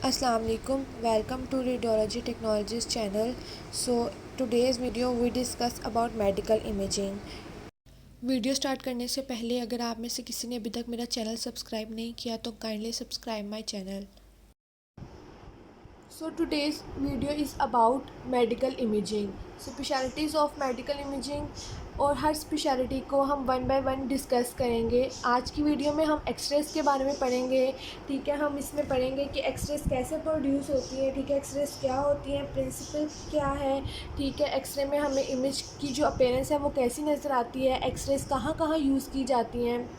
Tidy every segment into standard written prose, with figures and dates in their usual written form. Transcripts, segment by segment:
Assalamu alaikum. Welcome to Radiology Technologies channel. So today's video we discuss about medical imaging. Video start करने से पहले अगर आप में से किसी ने अभी तक मेरा चैनल सब्सक्राइब नहीं किया तो kindly subscribe my channel. So today's video is about medical imaging. Specialties of medical imaging और हर स्पेशलिटी को हम वन बाय वन डिस्कस करेंगे. आज की वीडियो में हम एक्सरेस के बारे में पढ़ेंगे. ठीक है, हम इसमें पढ़ेंगे कि एक्सरेस कैसे प्रोड्यूस होती है. ठीक है, एक्सरेस क्या होती है, प्रिंसिपल क्या है. ठीक है, एक्सरे में हमें इमेज की जो अपीयरेंस है वो कैसी नज़र आती है, एक्सरेस कहाँ कहाँ यूज़ की जाती हैं.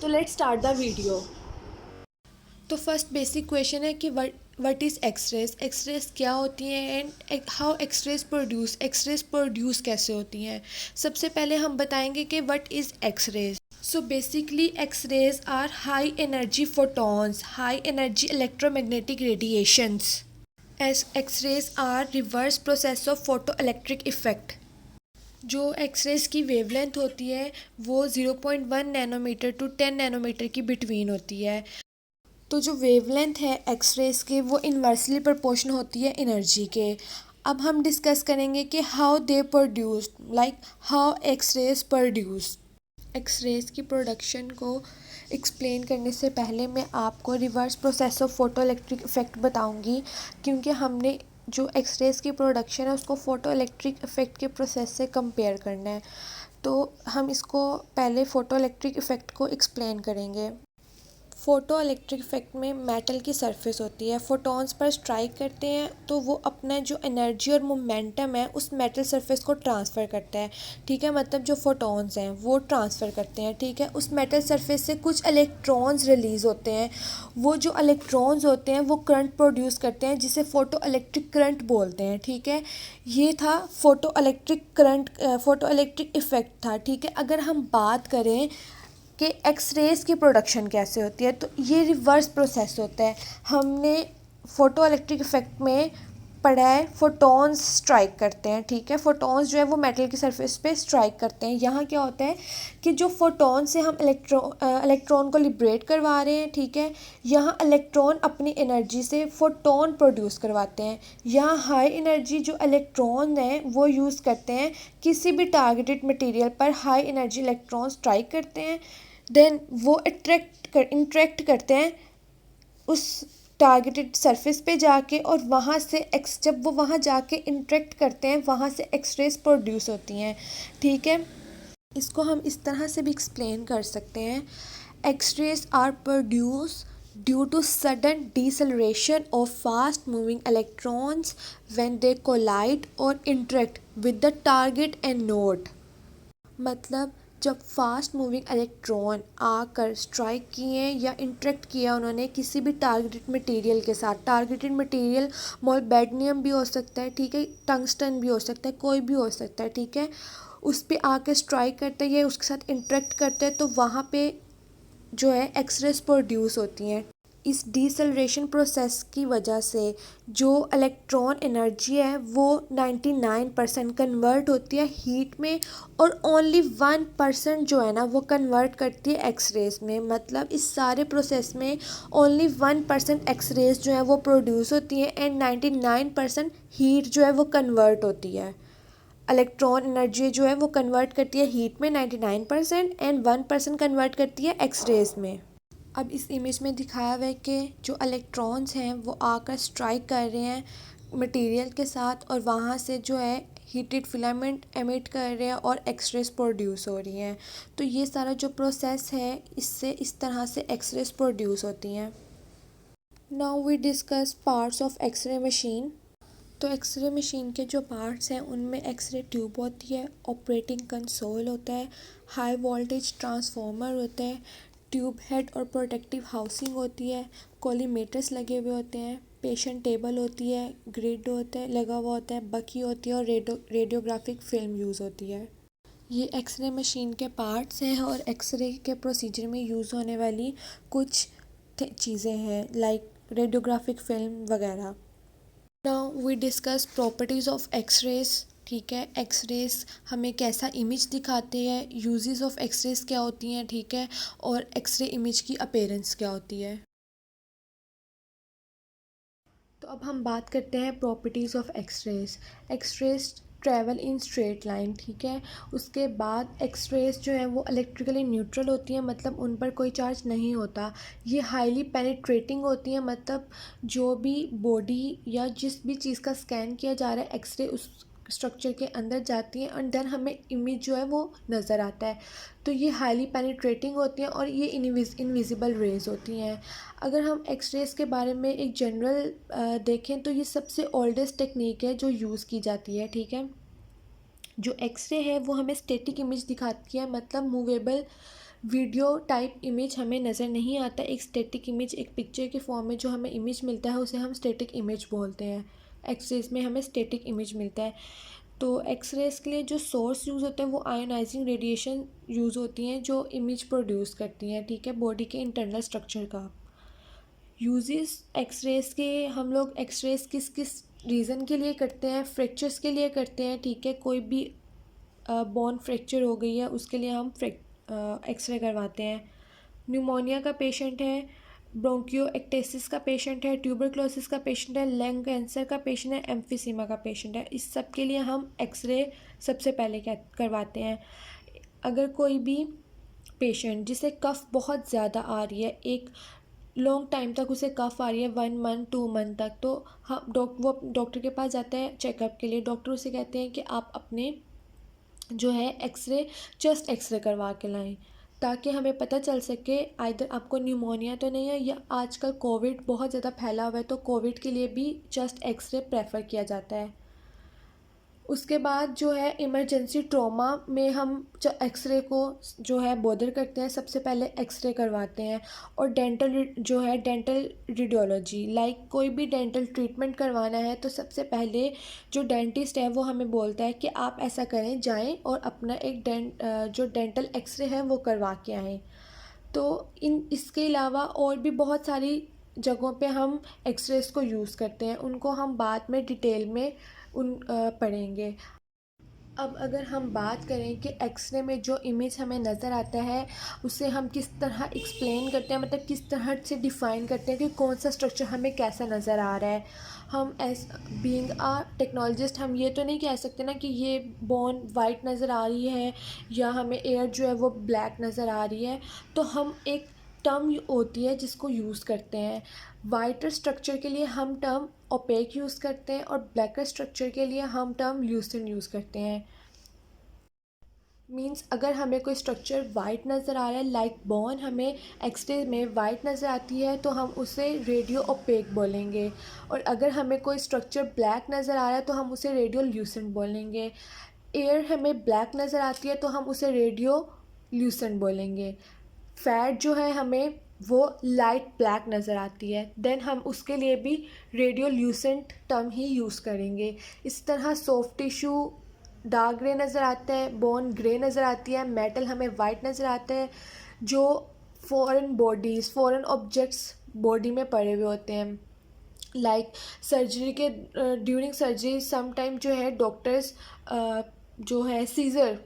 तो लेट्स स्टार्ट द वीडियो. तो फर्स्ट बेसिक क्वेश्चन है कि व्हाट इज़ एक्सरेस. एक्सरेस क्या होती हैं एंड हाउ एक्सरेस प्रोड्यूस कैसे होती हैं. सबसे पहले हम बताएंगे कि what is x-rays. So basically x-rays are high energy photons, high energy electromagnetic radiations. As x-rays are reverse process of photo electric effect. जो एक्सरेज की वेवलेंथ होती है वो 0.1 नैनोमीटर टू 10 नैनोमीटर की बिटवीन होती है. तो जो वेवलेंथ है एक्सरेज के वो इन्वर्सली प्रोपोर्शन होती है एनर्जी के. अब हम डिस्कस करेंगे कि how they produce, like how x-rays produce. X-rays की प्रोडक्शन को एक्सप्लेन करने से पहले मैं आपको reverse process of photo electric effect बताऊंगी, क्योंकि हमने जो एक्सरेज की प्रोडक्शन है उसको फ़ोटो इलेक्ट्रिक इफ़ेक्ट के प्रोसेस से कंपेयर करना है. तो हम इसको पहले फ़ोटो इलेक्ट्रिक इफ़ेक्ट को एक्सप्लेन करेंगे. फ़ोटो इलेक्ट्रिक इफेक्ट में मेटल की सरफेस होती है, फोटॉन्स पर स्ट्राइक करते हैं तो वो अपना जो एनर्जी और मोमेंटम है उस मेटल सरफेस को ट्रांसफ़र करता है. ठीक है, मतलब जो फोटॉन्स हैं वो ट्रांसफ़र करते हैं. ठीक है, उस मेटल सरफेस से कुछ इलेक्ट्रॉन्स रिलीज़ होते हैं. वो जो इलेक्ट्रॉन्स होते हैं वो करंट प्रोड्यूस करते हैं जिसे फ़ोटो इलेक्ट्रिक करंट बोलते हैं. ठीक है, ये था photo electric current, photo electric effect था. ठीक है, अगर हम बात करें कि एक्सरेज की प्रोडक्शन कैसे होती है तो ये रिवर्स प्रोसेस होता है. हमने फ़ोटो इलेक्ट्रिक इफेक्ट में पढ़ा है फोटॉन्स स्ट्राइक करते हैं. ठीक है, फोटॉन्स जो है वो मेटल की सरफेस पे स्ट्राइक करते हैं. यहाँ क्या होता है कि जो फोटॉन से हम इलेक्ट्रॉन को लिबरेट करवा रहे हैं. ठीक है, यहाँ इलेक्ट्रॉन अपनी एनर्जी से फोटॉन प्रोड्यूस करवाते हैं. यहाँ हाई एनर्जी जो इलेक्ट्रॉन हैं वो यूज़ करते हैं किसी भी टारगेटेड मटेरियल पर. हाई एनर्जी इलेक्ट्रॉन स्ट्राइक करते हैं, देन वो इंट्रैक्ट करते हैं उस टारगेटेड सरफेस पे जाके, और वहाँ से जब वो वहाँ जाके इंट्रैक्ट करते हैं वहाँ से एक्सरेज प्रोड्यूस होती हैं. ठीक है, इसको हम इस तरह से भी एक्सप्लेन कर सकते हैं. X rays are produce due to sudden deceleration of fast moving electrons when they collide or interact with the target and node. मतलब जब फास्ट मूविंग इलेक्ट्रॉन आकर स्ट्राइक किए या इंटरेक्ट किया उन्होंने किसी भी टारगेटेड मटेरियल के साथ. टारगेटेड मटेरियल मोलिब्डेनम भी हो सकता है. ठीक है, टंगस्टन भी हो सकता है, कोई भी हो सकता है. ठीक है, उस पर आकर स्ट्राइक करते हैं या उसके साथ इंटरेक्ट करते हैं तो वहाँ पे जो है एक्सरेज प्रोड्यूस होती हैं. इस डिसलरेशन प्रोसेस की वजह से जो इलेक्ट्रॉन एनर्जी है वो 99% कन्वर्ट होती है हीट में, और ओनली 1% जो है ना वो कन्वर्ट करती है एक्सरेज में. मतलब इस सारे प्रोसेस में ओनली 1% एक्सरेज जो है वो प्रोड्यूस होती है एंड 99% हीट जो है वो कन्वर्ट होती है. इलेक्ट्रॉन एनर्जी जो है वो कन्वर्ट करती है हीट में 99% एंड 1% कन्वर्ट करती है एक्सरेज में. अब इस इमेज में दिखाया हुआ है कि जो इलेक्ट्रॉन्स हैं वो आकर स्ट्राइक कर रहे हैं मटेरियल के साथ, और वहाँ से जो है हीटेड फिलामेंट एमिट कर रहे हैं और एक्सरेज प्रोड्यूस हो रही हैं. तो ये सारा जो प्रोसेस है इससे इस तरह से एक्सरेज प्रोड्यूस होती हैं. Now we discuss parts of x-ray machine. तो एक्सरे मशीन के जो पार्ट्स हैं उनमें एक्सरे ट्यूब होती है, ऑपरेटिंग कंसोल होता है, हाई वोल्टेज ट्रांसफार्मर होता है, ट्यूब हेड और प्रोटेक्टिव हाउसिंग होती है, कोलीमेटर्स लगे हुए होते हैं, पेशेंट टेबल होती है, ग्रिड होता है लगा हुआ होता है, बकी होती है और रेडियोग्राफिक फिल्म यूज़ होती है. ये एक्सरे मशीन के पार्ट्स हैं और एक्सरे के प्रोसीजर में यूज़ होने वाली कुछ चीज़ें हैं, लाइक रेडियोग्राफिक फिल्म वगैरह. Now we discuss properties of x-rays. ठीक है, एक्सरेज हमें कैसा इमेज दिखाते हैं, यूजेस ऑफ एक्सरेज क्या होती हैं. ठीक है, और एक्सरे इमेज की अपीयरेंस क्या होती है. तो अब हम बात करते हैं properties of x-rays. X-rays travel in straight line, ठीक है। उसके बाद एक्सरेज जो है वो इलेक्ट्रिकली न्यूट्रल होती हैं, मतलब उन पर कोई चार्ज नहीं होता। ये हाईली पेनिट्रेटिंग होती हैं, मतलब जो भी बॉडी या जिस भी चीज़ का स्कैन किया जा रहा है एक्सरे उस स्ट्रक्चर के अंदर जाती हैं और देन हमें इमेज जो है वो नज़र आता है। तो ये हाईली पेनिट्रेटिंग होती हैं और ये इनविजिबल रेज होती हैं। अगर हम एक्सरेज के बारे में एक जनरल देखें तो ये सबसे ओल्डेस्ट टेक्निक है जो यूज़ की जाती है, ठीक है। जो एक्सरे है वो हमें स्टैटिक इमेज दिखाती है, मतलब मूवेबल वीडियो टाइप इमेज हमें नज़र नहीं आता। एक स्टैटिक इमेज, एक पिक्चर के फॉर्म में जो हमें इमेज मिलता है उसे हम स्टैटिक इमेज बोलते हैं। एक्सरेज में हमें स्टैटिक इमेज मिलता है। तो एक्सरेज के लिए जो सोर्स यूज़ होते हैं वो आयोनाइजिंग रेडिएशन यूज़ होती हैं जो इमेज प्रोड्यूस करती हैं, ठीक है, बॉडी के इंटरनल स्ट्रक्चर का। यूजेस एक्सरेज के, हम लोग एक्सरेज किस किस रीज़न के लिए करते हैं? फ्रैक्चर्स के लिए करते हैं, ठीक है। कोई भी बोन फ्रैक्चर हो गई है उसके लिए हम एक्सरे करवाते हैं। न्यूमोनिया का पेशेंट है, ब्रोंकियो एक्टेसिस का पेशेंट है, ट्यूबरक्लोसिस का पेशेंट है, लंग कैंसर का पेशेंट है, एम्फीसीमा का पेशेंट है, इस सब के लिए हम एक्सरे सबसे पहले करवाते हैं। अगर कोई भी पेशेंट जिसे कफ़ बहुत ज़्यादा आ रही है, एक लॉन्ग टाइम तक उसे कफ़ आ रही है, 1 मंथ 2 मंथ तक, तो हम वो डॉक्टर के पास जाते हैं चेकअप के लिए। डॉक्टर उसे कहते हैं कि आप अपने जो है एक्सरे, चेस्ट एक्सरे करवा के लाएं ताकि हमें पता चल सके आइदर आपको न्यूमोनिया तो नहीं है या आजकल कोविड बहुत ज़्यादा फैला हुआ है, तो कोविड के लिए भी चेस्ट एक्सरे प्रेफर किया जाता है। उसके बाद जो है इमरजेंसी ट्रॉमा में हम एक्सरे को जो है बॉदर करते हैं, सबसे पहले एक्सरे करवाते हैं। और डेंटल जो है डेंटल रेडियोलॉजी, लाइक कोई भी डेंटल ट्रीटमेंट करवाना है तो सबसे पहले जो डेंटिस्ट है वो हमें बोलता है कि आप ऐसा करें, जाएं और अपना एक जो डेंटल एक्सरे है वो करवा के आएँ। तो इसके अलावा और भी बहुत सारी जगहों पे हम एक्सरेज को यूज़ करते हैं, उनको हम बाद में डिटेल में पढ़ेंगे। अब अगर हम बात करें कि एक्सरे में जो इमेज हमें नज़र आता है उसे हम किस तरह एक्सप्लेन करते हैं, मतलब किस तरह से डिफ़ाइन करते हैं कि कौन सा स्ट्रक्चर हमें कैसा नज़र आ रहा है। हम एज बीइंग अ टेक्नोलॉजिस्ट हम ये तो नहीं कह सकते ना कि ये बोन वाइट नज़र आ रही है या हमें एयर जो है वो ब्लैक नज़र आ रही है। तो हम एक टर्म होती है जिसको यूज़ करते हैं। वाइटर स्ट्रक्चर के लिए हम टर्म ओपेक यूज़ करते हैं और ब्लैकर स्ट्रक्चर के लिए हम टर्म ल्यूसेंट यूज़ करते हैं। मींस अगर हमें कोई स्ट्रक्चर वाइट नज़र आ रहा है, लाइक बोन हमें एक्सरे में वाइट नज़र आती है तो हम उसे रेडियो ओपेक बोलेंगे। और अगर हमें कोई स्ट्रक्चर ब्लैक नज़र आ रहा है तो हम उसे रेडियो ल्यूसेंट बोलेंगे। एयर हमें ब्लैक नज़र आती है तो हम उसे रेडियो ल्यूसेंट बोलेंगे। फैट जो है हमें वो लाइट ब्लैक नज़र आती है, देन हम उसके लिए भी रेडियो ल्यूसेंट टर्म ही यूज़ करेंगे। इस तरह सॉफ्ट टिश्यू डार्क ग्रे नज़र आता है, बोन ग्रे नज़र आती है, मेटल हमें वाइट नज़र आता है। जो फॉरेन ऑब्जेक्ट्स बॉडी में पड़े हुए होते हैं, लाइक सर्जरी के ड्यूरिंग सर्जरी समटाइम जो है डॉक्टर्स जो है सीज़र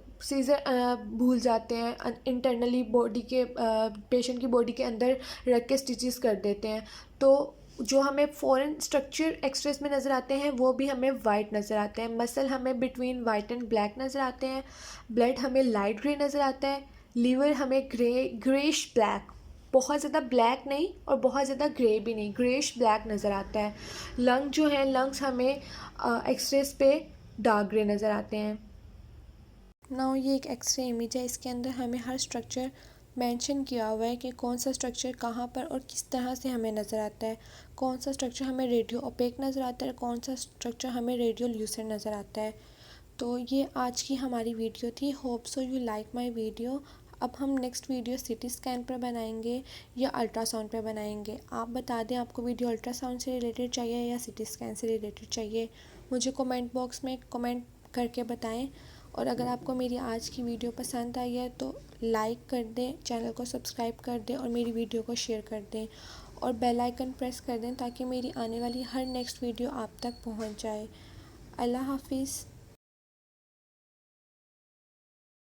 भूल जाते हैं, इंटरनली बॉडी के पेशेंट की बॉडी के अंदर रख के स्टिचेस कर देते हैं। तो जो हमें फॉरेन स्ट्रक्चर एक्सरेज में नज़र आते हैं वो भी हमें वाइट नज़र आते हैं। मसल हमें बिटवीन वाइट एंड ब्लैक नज़र आते हैं। ब्लड हमें लाइट ग्रे नज़र आता है। लीवर हमें ग्रेश ब्लैक, बहुत ज़्यादा ब्लैक नहीं और बहुत ज़्यादा ग्रे भी नहीं, ग्रेश ब्लैक नज़र आता है। लंग जो है, लंग्स हमें एक्सरेज पे डार्क ग्रे नज़र आते हैं। नाउ ये एक एक्सरे इमेज है, इसके अंदर हमें हर स्ट्रक्चर मेंशन किया हुआ है कि कौन सा स्ट्रक्चर कहाँ पर और किस तरह से हमें नज़र आता है। कौन सा स्ट्रक्चर हमें रेडियो ओपेक नज़र आता है, कौन सा स्ट्रक्चर हमें रेडियो ल्यूसेंट नज़र आता है। तो ये आज की हमारी वीडियो थी। Hope so you like my video. अब हम नेक्स्ट वीडियो सीटी स्कैन पर बनाएंगे या अल्ट्रासाउंड पर बनाएंगे। आप बता दें आपको वीडियो अल्ट्रासाउंड से रिलेटेड चाहिए या सीटी स्कैन से रिलेटेड चाहिए, मुझे कमेंट बॉक्स में कमेंट करके बताएं। और अगर आपको मेरी आज की वीडियो पसंद आई है तो लाइक कर दें, चैनल को सब्सक्राइब कर दें और मेरी वीडियो को शेयर कर दें और बेल आइकन प्रेस कर दें ताकि मेरी आने वाली हर नेक्स्ट वीडियो आप तक पहुंच जाए। अल्लाह हाफिज़।